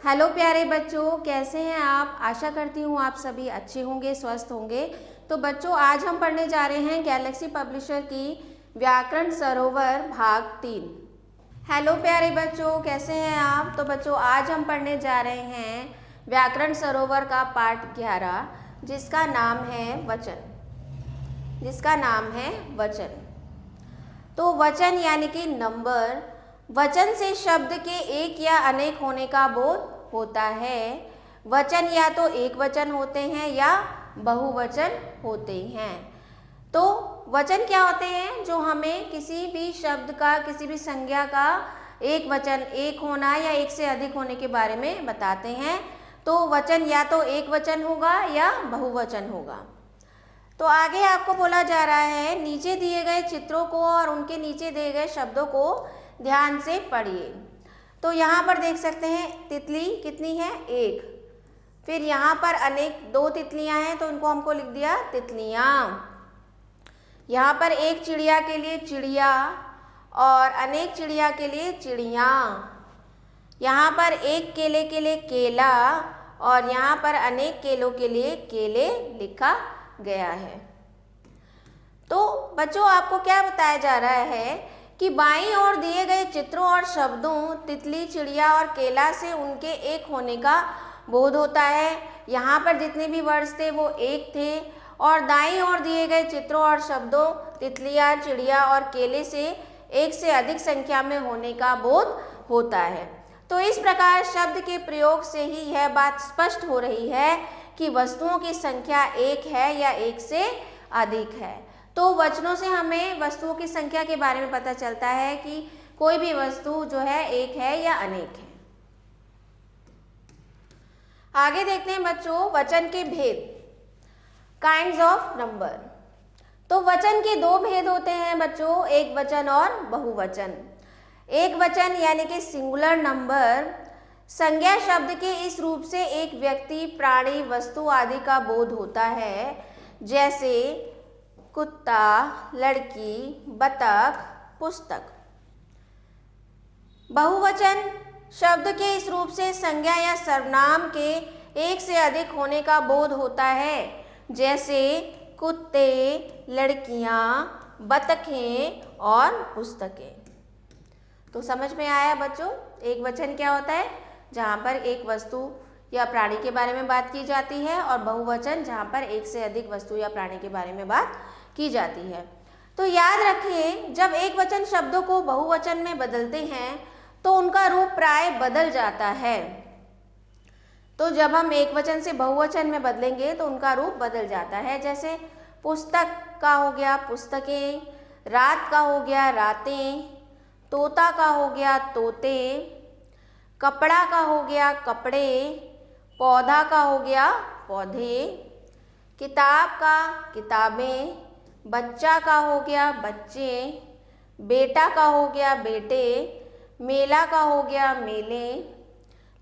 Hello प्यारे बच्चों, कैसे हैं आप। आशा करती हूँ आप सभी अच्छे होंगे, स्वस्थ होंगे। तो बच्चों, आज हम पढ़ने जा रहे हैं गैलेक्सी पब्लिशर की व्याकरण सरोवर भाग 3। हेलो प्यारे बच्चों, कैसे हैं आप। तो बच्चों, आज हम पढ़ने जा रहे हैं व्याकरण सरोवर का पाठ 11, जिसका नाम है वचन। तो वचन यानी कि नंबर। वचन से शब्द के एक या अनेक होने का बोध होता है। वचन या तो एक वचन होते हैं या बहुवचन होते हैं। तो वचन क्या होते हैं? जो हमें किसी भी शब्द का, किसी भी संज्ञा का एक वचन, एक होना या एक से अधिक होने के बारे में बताते हैं। तो वचन या तो एक वचन होगा या बहुवचन होगा। तो आगे आपको बोला जा रहा है, नीचे दिए गए चित्रों को और उनके नीचे दिए गए शब्दों को ध्यान से पढ़िए। तो यहाँ पर देख सकते हैं तितली कितनी है? एक। फिर यहाँ पर अनेक, दो तितलियाँ हैं तो इनको हमको लिख दिया तितलियाँ। यहाँ पर एक चिड़िया के लिए चिड़िया और अनेक चिड़िया के लिए चिड़िया। यहाँ पर एक केले के लिए केला और यहाँ पर अनेक केलों के लिए केले लिखा गया है। तो बच्चों, आपको क्या बताया जा रहा है कि बाईं ओर दिए गए चित्रों और शब्दों तितली, चिड़िया और केला से उनके एक होने का बोध होता है। यहाँ पर जितने भी वर्ड्स थे वो एक थे। और दाईं ओर दिए गए चित्रों और शब्दों तितलियाँ, चिड़िया और केले से एक से अधिक संख्या में होने का बोध होता है। तो इस प्रकार शब्द के प्रयोग से ही यह बात स्पष्ट हो रही है कि वस्तुओं की संख्या एक है या एक से अधिक है। तो वचनों से हमें वस्तुओं की संख्या के बारे में पता चलता है कि कोई भी वस्तु जो है एक है या अनेक है। आगे देखते हैं बच्चों, वचन के भेद, काइंड्स ऑफ नंबर। तो वचन के दो भेद होते हैं बच्चों, एक वचन और बहुवचन। एक वचन यानी कि सिंगुलर नंबर संज्ञा शब्द के इस रूप से एक व्यक्ति, प्राणी, वस्तु आदि का बोध होता है, जैसे कुत्ता, लड़की, बतख, पुस्तक। बहुवचन शब्द के इस रूप से संज्ञा या सर्वनाम के एक से अधिक होने का बोध होता है, जैसे कुत्ते, लड़कियां, बतखें और पुस्तकें। तो समझ में आया बच्चों, एक वचन क्या होता है? जहाँ पर एक वस्तु या प्राणी के बारे में बात की जाती है, और बहुवचन जहाँ पर एक से अधिक वस्तु या प्राणी के बारे में बात की जाती है। तो याद रखिए, जब एक वचन शब्दों को बहुवचन में बदलते हैं तो उनका रूप प्राय बदल जाता है। तो जब हम एक वचन से बहुवचन में बदलेंगे तो उनका रूप बदल जाता है। जैसे पुस्तक का हो गया पुस्तकें, रात का हो गया रातें, तोता का हो गया तोते, कपड़ा का हो गया कपड़े, पौधा का हो गया पौधे, किताब का किताबें, बच्चा का हो गया बच्चे, बेटा का हो गया बेटे, मेला का हो गया मेले,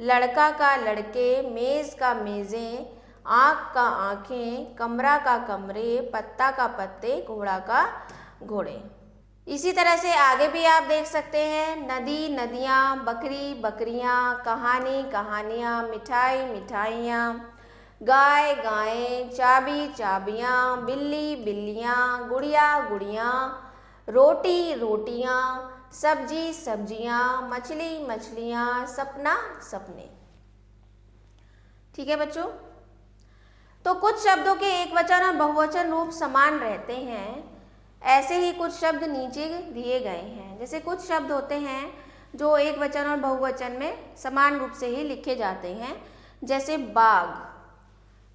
लड़का का लड़के, मेज़ का मेज़ें, आँख का आँखें, कमरा का कमरे, पत्ता का पत्ते, घोड़ा का घोड़े। इसी तरह से आगे भी आप देख सकते हैं, नदी, नदियाँ, बकरी, बकरियाँ, कहानी, कहानियाँ, मिठाई, मिठाइयाँ, गाय, गायें, चाबी, चाबियाँ, बिल्ली, बिल्लियाँ, गुड़िया, गुड़ियाँ, रोटी, रोटियाँ, सब्जी, सब्जियाँ, मछली, मछलियाँ, सपना, सपने। ठीक है बच्चों। तो कुछ शब्दों के एक वचन और बहुवचन रूप समान रहते हैं। ऐसे ही कुछ शब्द नीचे दिए गए हैं। जैसे कुछ शब्द होते हैं जो एक वचन और बहुवचन में समान रूप से ही लिखे जाते हैं। जैसे बाग,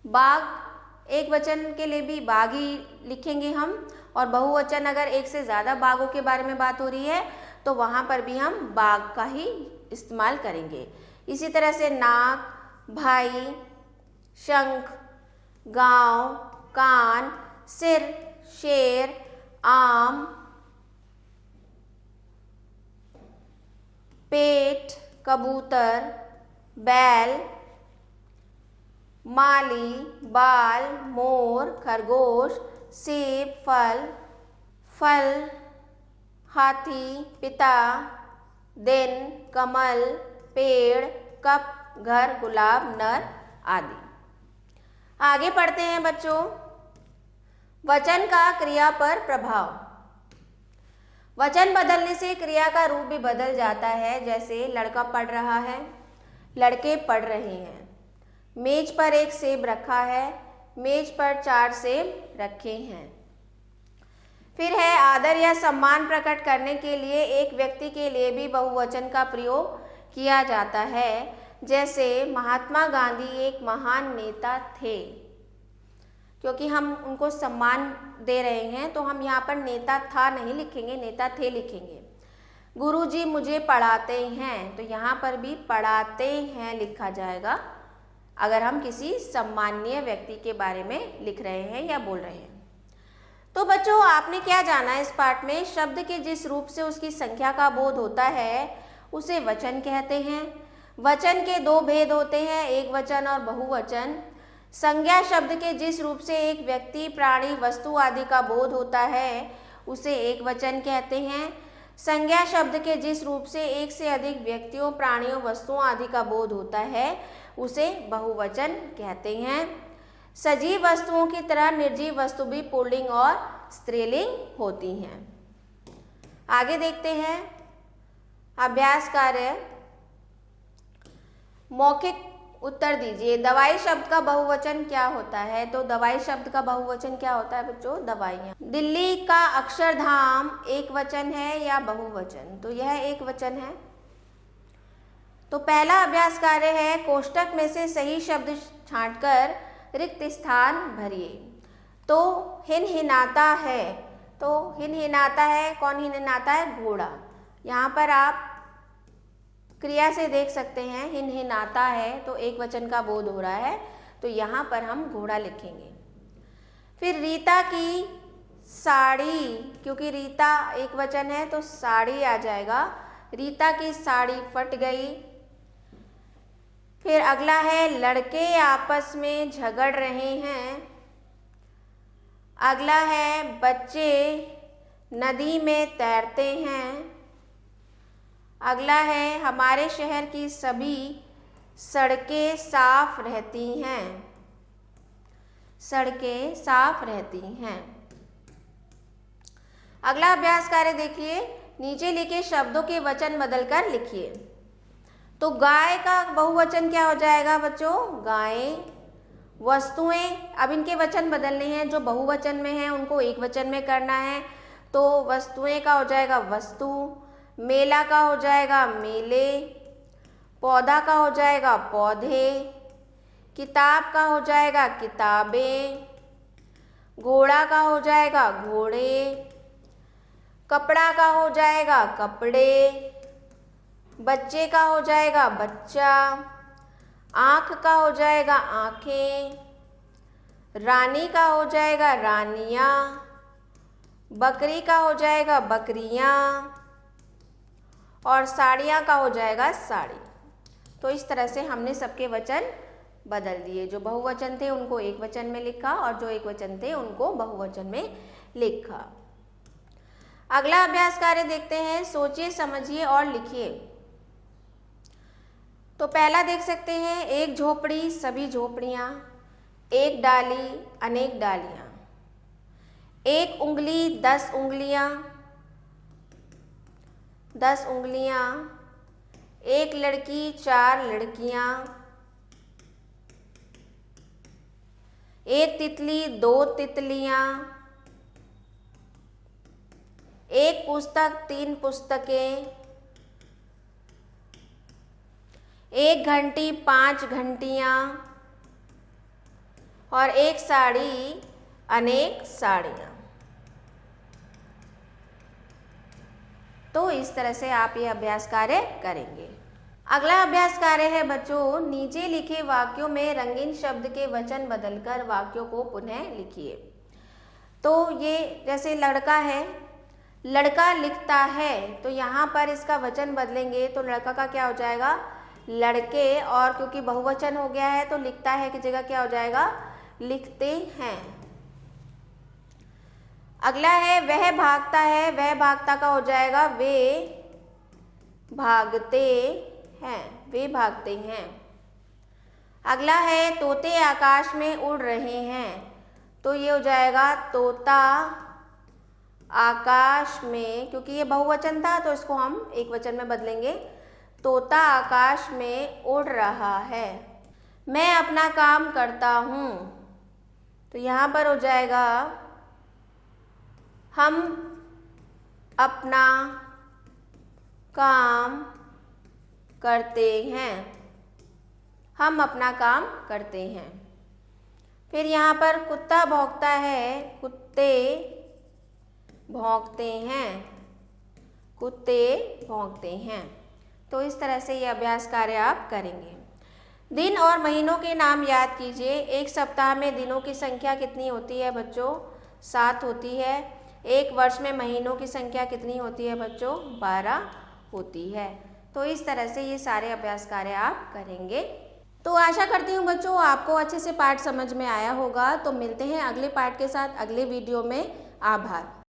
बाग एक वचन के लिए भी बाग ही लिखेंगे हम, और बहुवचन अगर एक से ज़्यादा बागों के बारे में बात हो रही है तो वहाँ पर भी हम बाग का ही इस्तेमाल करेंगे। इसी तरह से नाक, भाई, शंख, गाँव, कान, सिर, शेर, आम, पेट, कबूतर, बैल, माली, बाल, मोर, खरगोश, सेब, फल, फल, हाथी, पिता, दिन, कमल, पेड़, कप, घर, गुलाब, नर आदि। आगे पढ़ते हैं बच्चों, वचन का क्रिया पर प्रभाव। वचन बदलने से क्रिया का रूप भी बदल जाता है। जैसे लड़का पढ़ रहा है, लड़के पढ़ रहे हैं। मेज पर एक सेब रखा है, मेज पर 4 सेब रखे हैं। फिर है आदर या सम्मान प्रकट करने के लिए एक व्यक्ति के लिए भी बहुवचन का प्रयोग किया जाता है। जैसे महात्मा गांधी एक महान नेता थे। क्योंकि हम उनको सम्मान दे रहे हैं तो हम यहाँ पर नेता था नहीं लिखेंगे, नेता थे लिखेंगे। गुरुजी मुझे पढ़ाते हैं, तो यहाँ पर भी पढ़ाते हैं लिखा जाएगा अगर हम किसी सम्माननीय व्यक्ति के बारे में लिख रहे हैं या बोल रहे हैं। तो बच्चों, आपने क्या जाना इस पाठ में? शब्द के जिस रूप से उसकी संख्या का बोध होता है उसे वचन कहते हैं। वचन के 2 भेद होते हैं, एक वचन और बहुवचन। संज्ञा शब्द के जिस रूप से एक व्यक्ति, प्राणी, वस्तु आदि का बोध होता है उसे एक वचन कहते हैं। संज्ञा शब्द के जिस रूप से एक से अधिक व्यक्तियों, प्राणियों, वस्तुओं आदि का बोध होता है उसे बहुवचन कहते हैं। सजीव वस्तुओं की तरह निर्जीव वस्तु भी पुल्लिंग और स्त्रीलिंग होती हैं। आगे देखते हैं अभ्यास कार्य। मौखिक उत्तर दीजिए। दवाई शब्द का बहुवचन क्या होता है? तो दवाई शब्द का बहुवचन क्या होता है बच्चों? दवाइयाँ। दिल्ली का अक्षरधाम एक वचन है या बहुवचन? तो यह एक वचन है। तो पहला अभ्यास कार्य है, कोष्टक में से सही शब्द छांटकर रिक्त स्थान भरिए। तो हिनहिनाता है, तो हिनहिनाता है, कौन हिनहिनाता है? घोड़ा। यहाँ पर आप क्रिया से देख सकते हैं, हिनहिनाता है तो एक वचन का बोध हो रहा है, तो यहाँ पर हम घोड़ा लिखेंगे। फिर रीता की साड़ी, क्योंकि रीता एक वचन है तो साड़ी आ जाएगा। रीता की साड़ी फट गई। फिर अगला है लड़के आपस में झगड़ रहे हैं। अगला है बच्चे नदी में तैरते हैं। अगला है हमारे शहर की सभी सड़कें साफ रहती हैं। सड़कें साफ रहती हैं। अगला अभ्यास कार्य देखिए, नीचे लिखे शब्दों के वचन बदलकर लिखिए। तो गाय का बहुवचन क्या हो जाएगा बच्चों? गायें। वस्तुएं, अब इनके वचन बदलने हैं, जो बहुवचन में हैं उनको एक वचन में करना है। तो वस्तुएं का हो जाएगा वस्तु, मेला का हो जाएगा मेले, पौधा का हो जाएगा पौधे, किताब का हो जाएगा किताबें, घोड़ा का हो जाएगा घोड़े, कपड़ा का हो जाएगा कपड़े, बच्चे का हो जाएगा बच्चा, आँख का हो जाएगा आँखें, रानी का हो जाएगा रानियाँ, बकरी का हो जाएगा बकरियाँ और साड़ियाँ का हो जाएगा साड़ी। तो इस तरह से हमने सबके वचन बदल दिए। जो बहुवचन थे उनको एक वचन में लिखा और जो एक वचन थे उनको बहुवचन में लिखा। अगला अभ्यास कार्य देखते हैं, सोचिए, समझिए और लिखिए। तो पहला देख सकते हैं, एक झोपड़ी सभी झोपड़ियाँ, एक डाली अनेक डालियाँ, एक उंगली 10 उंगलियाँ, 10 उंगलियाँ, एक लड़की 4 लड़कियाँ, एक तितली 2 तितलियाँ, एक पुस्तक 3 पुस्तकें, एक घंटी 5 घंटियाँ और एक साड़ी अनेक साड़ियाँ। तो इस तरह से आप ये अभ्यास कार्य करेंगे। अगला अभ्यास कार्य है बच्चों, नीचे लिखे वाक्यों में रंगीन शब्द के वचन बदलकर वाक्यों को पुनः लिखिए। तो ये जैसे लड़का है, लड़का लिखता है, तो यहाँ पर इसका वचन बदलेंगे तो लड़का का क्या हो जाएगा? लड़के, और क्योंकि बहुवचन हो गया है तो लिखता है की जगह क्या हो जाएगा? लिखते हैं। अगला है वह भागता है, वह भागता का हो जाएगा वे भागते हैं, वे भागते हैं। अगला है तोते आकाश में उड़ रहे हैं, तो ये हो जाएगा तोता आकाश में, क्योंकि ये बहुवचन था तो इसको हम एक वचन में बदलेंगे, तोता आकाश में उड़ रहा है। मैं अपना काम करता हूँ, तो यहाँ पर हो जाएगा हम अपना काम करते हैं, हम अपना काम करते हैं। फिर यहाँ पर कुत्ता भौंकता है, कुत्ते भौंकते हैं, कुत्ते भौंकते हैं। तो इस तरह से ये अभ्यास कार्य आप करेंगे। दिन और महीनों के नाम याद कीजिए। एक सप्ताह में दिनों की संख्या कितनी होती है बच्चों? 7 होती है। एक वर्ष में महीनों की संख्या कितनी होती है बच्चों? 12 होती है। तो इस तरह से ये सारे अभ्यास कार्य आप करेंगे। तो आशा करती हूँ बच्चों आपको अच्छे से पाठ समझ में आया होगा। तो मिलते हैं अगले पाठ के साथ अगले वीडियो में। आभार।